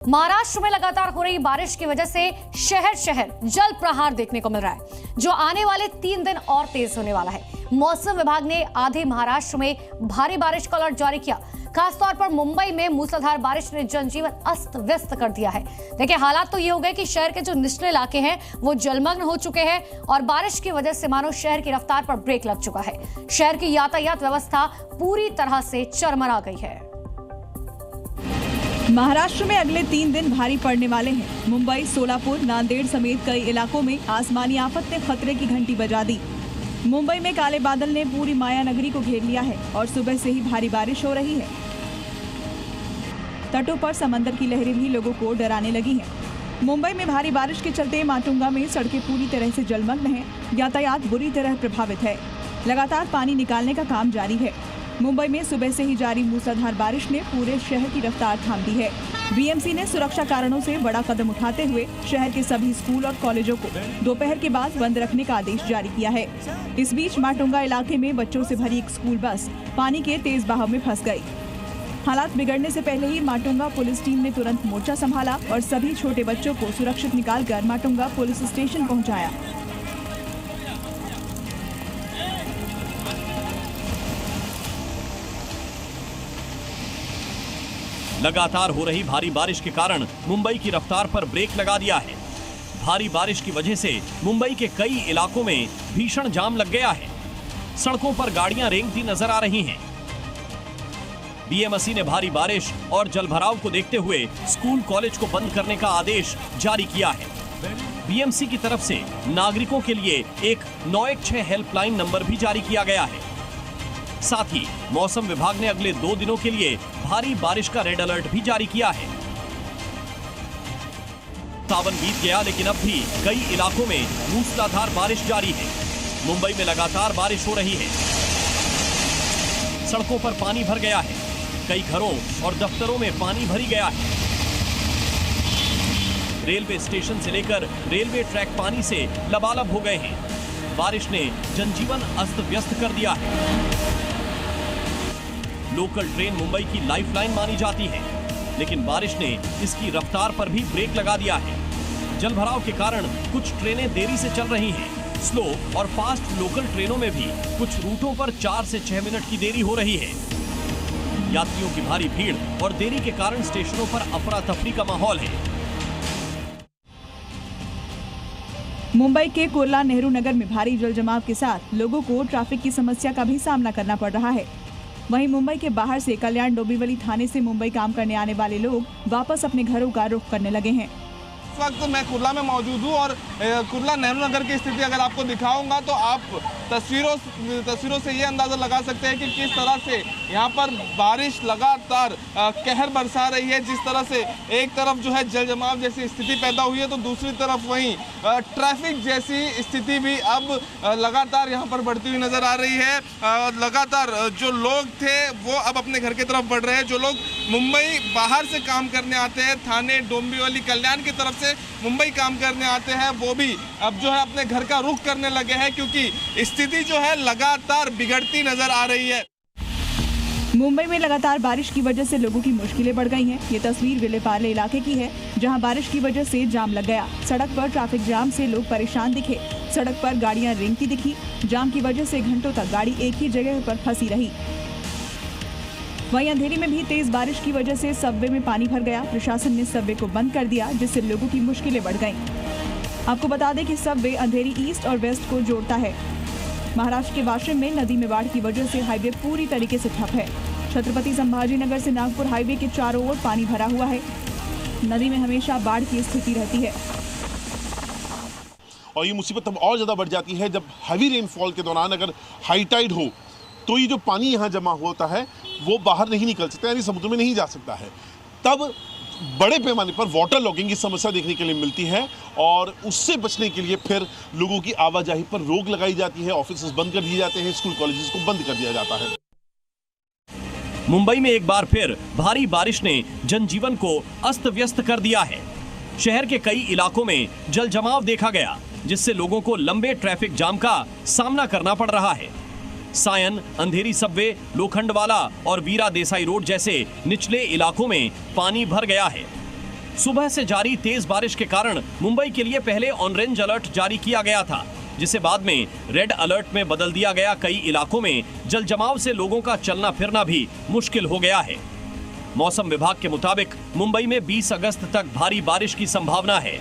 महाराष्ट्र में लगातार हो रही बारिश की वजह से शहर शहर जल प्रहार देखने को मिल रहा है, जो आने वाले 3 दिन और तेज होने वाला है। मौसम विभाग ने आधे महाराष्ट्र में भारी बारिश का अलर्ट जारी किया। खासतौर पर मुंबई में मूसलाधार बारिश ने जनजीवन अस्त व्यस्त कर दिया है। देखिए, हालात तो ये हो गए कि शहर के जो निचले इलाके हैं वो जलमग्न हो चुके हैं और बारिश की वजह से मानो शहर की रफ्तार पर ब्रेक लग चुका है। शहर की यातायात व्यवस्था पूरी तरह से चरमरा गई है। महाराष्ट्र में अगले 3 दिन भारी पड़ने वाले हैं। मुंबई, सोलापुर, नांदेड़ समेत कई इलाकों में आसमानी आफत ने खतरे की घंटी बजा दी। मुंबई में काले बादल ने पूरी माया नगरी को घेर लिया है और सुबह से ही भारी बारिश हो रही है। तटों पर समंदर की लहरें भी लोगों को डराने लगी हैं। मुंबई में भारी बारिश के चलते माटुंगा में सड़कें पूरी तरह से जलमग्न हैं। यातायात बुरी तरह प्रभावित है। लगातार पानी निकालने का काम जारी है। मुंबई में सुबह से ही जारी मूसलाधार बारिश ने पूरे शहर की रफ्तार थाम दी है। बीएमसी ने सुरक्षा कारणों से बड़ा कदम उठाते हुए शहर के सभी स्कूल और कॉलेजों को दोपहर के बाद बंद रखने का आदेश जारी किया है। इस बीच माटुंगा इलाके में बच्चों से भरी एक स्कूल बस पानी के तेज बहाव में फंस गई। हालात बिगड़ने से पहले ही माटुंगा पुलिस टीम ने तुरंत मोर्चा संभाला और सभी छोटे बच्चों को सुरक्षित निकालकर माटुंगा पुलिस स्टेशन पहुंचाया। लगातार हो रही भारी बारिश के कारण मुंबई की रफ्तार पर ब्रेक लगा दिया है। भारी बारिश की वजह से मुंबई के कई इलाकों में भीषण जाम लग गया है। सड़कों पर गाड़ियां रेंगती नजर आ रही हैं। बीएमसी ने भारी बारिश और जलभराव को देखते हुए स्कूल कॉलेज को बंद करने का आदेश जारी किया है। बीएमसी की तरफ से नागरिकों के लिए एक 916 हेल्पलाइन नंबर भी जारी किया गया है। साथ ही मौसम विभाग ने अगले 2 दिनों के लिए भारी बारिश का रेड अलर्ट भी जारी किया है। सावन बीत गया, लेकिन अब भी कई इलाकों में मूसलाधार बारिश जारी है। मुंबई में लगातार बारिश हो रही है। सड़कों पर पानी भर गया है। कई घरों और दफ्तरों में पानी भरी गया है। रेलवे स्टेशन से लेकर रेलवे ट्रैक पानी से लबालब हो गए हैं। बारिश ने जनजीवन अस्त व्यस्त कर दिया है। लोकल ट्रेन मुंबई की लाइफलाइन मानी जाती है, लेकिन बारिश ने इसकी रफ्तार पर भी ब्रेक लगा दिया है। जलभराव के कारण कुछ ट्रेनें देरी से चल रही हैं। स्लो और फास्ट लोकल ट्रेनों में भी कुछ रूटों पर 4 से 6 मिनट की देरी हो रही है। यात्रियों की भारी भीड़ और देरी के कारण स्टेशनों पर अफरा तफरी का माहौल है। मुंबई के कुर्ला नेहरू नगर में भारी जल जमाव के साथ लोगों को ट्रैफिक की समस्या का भी सामना करना पड़ रहा है। वहीं मुंबई के बाहर से कल्याण डोंबिवली थाने से मुंबई काम करने आने वाले लोग वापस अपने घरों का रुख करने लगे हैं। इस वक्त मैं कुर्ला में मौजूद हूँ और कुर्ला नेहरू नगर की स्थिति अगर आपको दिखाऊंगा तो आप तस्वीरों से ये अंदाज़ा लगा सकते हैं कि किस तरह से यहाँ पर बारिश लगातार कहर बरसा रही है। जिस तरह से एक तरफ जो है जल जमाव जैसी स्थिति पैदा हुई है, तो दूसरी तरफ वहीं ट्रैफिक जैसी स्थिति भी अब लगातार यहाँ पर बढ़ती हुई नज़र आ रही है। लगातार जो लोग थे वो अब अपने घर की तरफ बढ़ रहे हैं। जो लोग मुंबई बाहर से काम करने आते हैं, थाने, डोंबिवली, कल्याण की तरफ से मुंबई काम करने आते हैं, वो भी अब जो है अपने घर का रुख करने लगे हैं, क्योंकि स्थिति जो है लगातार बिगड़ती नजर आ रही है। मुंबई में लगातार बारिश की वजह से लोगों की मुश्किलें बढ़ गई हैं। ये तस्वीर विलेपार्ले इलाके की है, जहां बारिश की वजह से जाम लग गया। सड़क पर ट्रैफिक जाम से लोग परेशान दिखे। सड़क पर गाड़ियां रेंगती दिखी। जाम की वजह से घंटों तक गाड़ी एक ही जगह पर फंसी रही। वहीं अंधेरी में भी तेज बारिश की वजह से सबवे में पानी भर गया। प्रशासन ने सबवे को बंद कर दिया, जिससे लोगों की मुश्किलें बढ़ गईं। आपको बता दें कि सबवे अंधेरी ईस्ट और वेस्ट को जोड़ता है। महाराष्ट्र के वाशिम में नदी में बाढ़ की वजह से हाईवे पूरी तरीके से ठप है। छत्रपति संभाजी नगर से नागपुर हाईवे के चारों ओर पानी भरा हुआ है। नदी में हमेशा बाढ़ की स्थिति रहती है और ये मुसीबत तब और ज़्यादा बढ़ जाती है जब हैवी रेनफॉल के दौरान अगर हाई टाइड हो तो ये जो पानी यहाँ जमा होता है वो बाहर नहीं निकल सकता, यानी समुद्र में नहीं जा सकता है। तब बड़े पैमाने पर वाटर लॉगिंग की समस्या देखने के लिए मिलती है और उससे बचने के लिए फिर लोगों की आवाजाही पर रोक लगाई जाती है। ऑफिस बंद कर दिए जाते हैं, स्कूल कॉलेजेस को बंद कर दिया जाता है। मुंबई में एक बार फिर भारी बारिश ने जनजीवन को अस्त व्यस्त कर दिया है। शहर के कई इलाकों में जल जमाव देखा गया, जिससे लोगों को लंबे ट्रैफिक जाम का सामना करना पड़ रहा है। सायन, अंधेरी सबवे, लोखंडवाला और वीरा देसाई रोड जैसे निचले इलाकों में पानी भर गया है। सुबह से जारी तेज बारिश के कारण मुंबई के लिए पहले ऑरेंज अलर्ट जारी किया गया था, जिसे बाद में रेड अलर्ट में बदल दिया गया। कई इलाकों में जल जमाव से लोगों का चलना फिरना भी मुश्किल हो गया है। मौसम विभाग के मुताबिक मुंबई में 20 अगस्त तक भारी बारिश की संभावना है।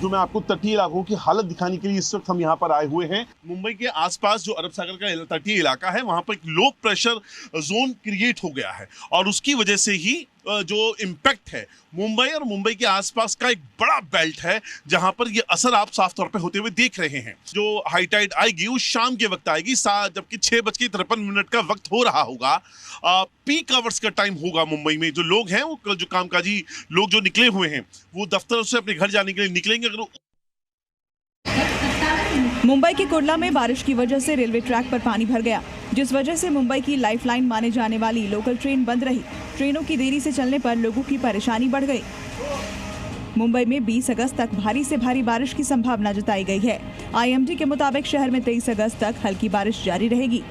जो मैं आपको तटीय इलाकों की हालत दिखाने के लिए इस वक्त हम यहाँ पर आए हुए हैं। मुंबई के आसपास जो अरब सागर का तटीय इलाका है, वहाँ पर एक लो प्रेशर जोन क्रिएट हो गया है और उसकी वजह से ही जो इम्पैक्ट है मुंबई और मुंबई के आसपास का एक बड़ा बेल्ट है, जहां पर ये असर आप साफ तौर पे होते हुए देख रहे हैं। जो हाई टाइड आएगी वो शाम के वक्त आएगी, जबकि 6:53 का वक्त हो रहा होगा। पीक आवर्स का टाइम होगा मुंबई में। जो लोग हैं वो जो कामकाजी लोग जो निकले हुए हैं वो दफ्तर से अपने घर जाने के लिए निकलेंगे। अगर मुंबई के कुर्ला में बारिश की वजह से रेलवे ट्रैक पर पानी भर गया, जिस वजह से मुंबई की लाइफलाइन माने जाने वाली लोकल ट्रेन बंद रही। ट्रेनों की देरी से चलने पर लोगों की परेशानी बढ़ गई। मुंबई में 20 अगस्त तक भारी से भारी बारिश की संभावना जताई गई है। आईएमडी के मुताबिक शहर में 23 अगस्त तक हल्की बारिश जारी रहेगी।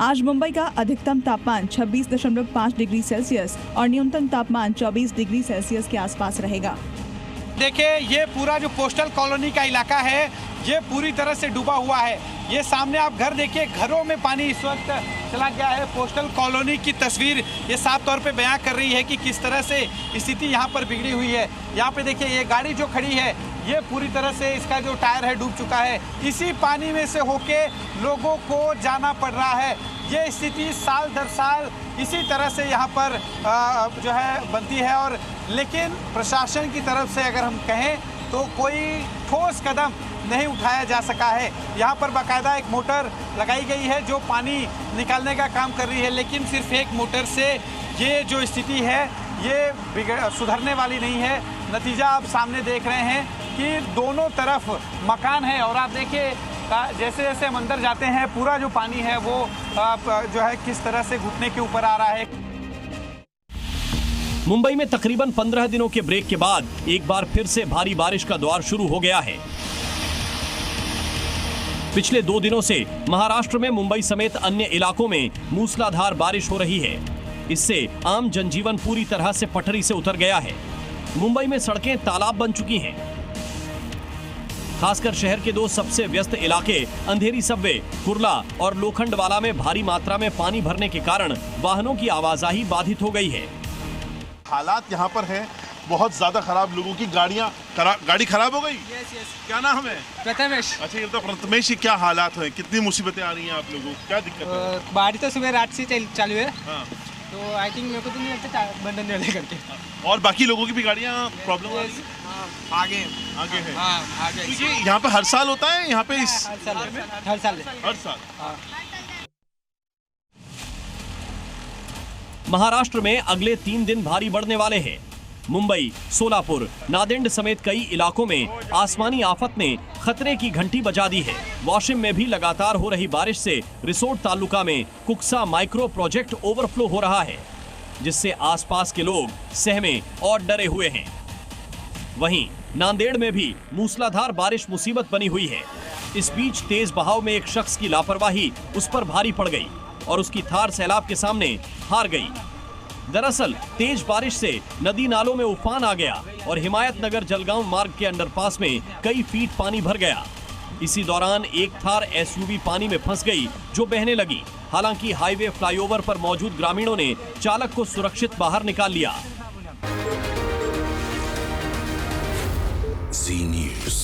आज मुंबई का अधिकतम तापमान 26.5 डिग्री सेल्सियस और न्यूनतम तापमान 24 डिग्री सेल्सियस के आसपास रहेगा। देखिए, ये पूरा जो पोस्टल कॉलोनी का इलाका है ये पूरी तरह से डूबा हुआ है। ये सामने आप घर देखिए, घरों में पानी इस वक्त चला गया है। पोस्टल कॉलोनी की तस्वीर ये साफ तौर पे बयां कर रही है कि किस तरह से स्थिति यहाँ पर बिगड़ी हुई है। यहाँ पे देखिए, ये गाड़ी जो खड़ी है ये पूरी तरह से इसका जो टायर है डूब चुका है। इसी पानी में से होके लोगों को जाना पड़ रहा है। ये स्थिति साल दर साल इसी तरह से यहाँ पर जो है बनती है। और लेकिन प्रशासन की तरफ से अगर हम कहें तो कोई ठोस कदम नहीं उठाया जा सका है। यहाँ पर बाकायदा एक मोटर लगाई गई है जो पानी निकालने का काम कर रही है, लेकिन सिर्फ एक मोटर से ये जो स्थिति है ये सुधरने वाली नहीं है। नतीजा आप सामने देख रहे हैं कि दोनों तरफ मकान है और आप देखिए जैसे जैसे हम अंदर जाते हैं पूरा जो पानी है वो जो है किस तरह से घुटने के ऊपर आ रहा है। मुंबई में तकरीबन 15 दिनों के ब्रेक के बाद एक बार फिर से भारी बारिश का दौर शुरू हो गया है। पिछले 2 दिनों से महाराष्ट्र में मुंबई समेत अन्य इलाकों में मूसलाधार बारिश हो रही है। इससे आम जनजीवन पूरी तरह से पटरी से उतर गया है। मुंबई में सड़कें तालाब बन चुकी हैं। खासकर शहर के 2 सबसे व्यस्त इलाके अंधेरी सबवे, कुर्ला और लोखंडवाला में भारी मात्रा में पानी भरने के कारण वाहनों की आवाजाही बाधित हो गई है। हालात यहाँ पर है बहुत ज्यादा खराब। लोगों की गाड़ी खराब हो गई। यस। क्या नाम है? प्रथमेश। अच्छा, ये तो प्रथमेश ही, क्या हालात है, कितनी मुसीबतें आ रही हैं आप लोगों को, क्या दिक्कत है? बारिश तो सुबह रात से चालू है। हाँ। तो आई थिंक मेरे को तो नहीं लगता बंधन वाले करके। और बाकी लोगों की भी गाड़ियाँ प्रॉब्लम आगे है। हाँ, आगे। तो ये यहाँ पे हर साल होता है? यहाँ पे हर साल। हाँ। महाराष्ट्र में अगले 3 दिन भारी बढ़ने वाले हैं। मुंबई, सोलापुर, नांदेड़ समेत कई इलाकों में आसमानी आफत ने खतरे की घंटी बजा दी है। वाशिम में भी लगातार हो रही बारिश से रिसोड तालुका में कुक्सा माइक्रो प्रोजेक्ट ओवरफ्लो हो रहा है, जिससे आसपास के लोग सहमे और डरे हुए हैं। वहीं नांदेड़ में भी मूसलाधार बारिश मुसीबत बनी हुई है। इस बीच तेज बहाव में एक शख्स की लापरवाही उस पर भारी पड़ गई और उसकी थार सैलाब के सामने हार गई। दरअसल तेज बारिश से नदी नालों में उफान आ गया और हिमायत नगर जलगांव मार्ग के अंडरपास में कई फीट पानी भर गया। इसी दौरान एक थार एसयूवी पानी में फंस गई जो बहने लगी। हालांकि हाईवे फ्लाईओवर पर मौजूद ग्रामीणों ने चालक को सुरक्षित बाहर निकाल लिया। Zee News.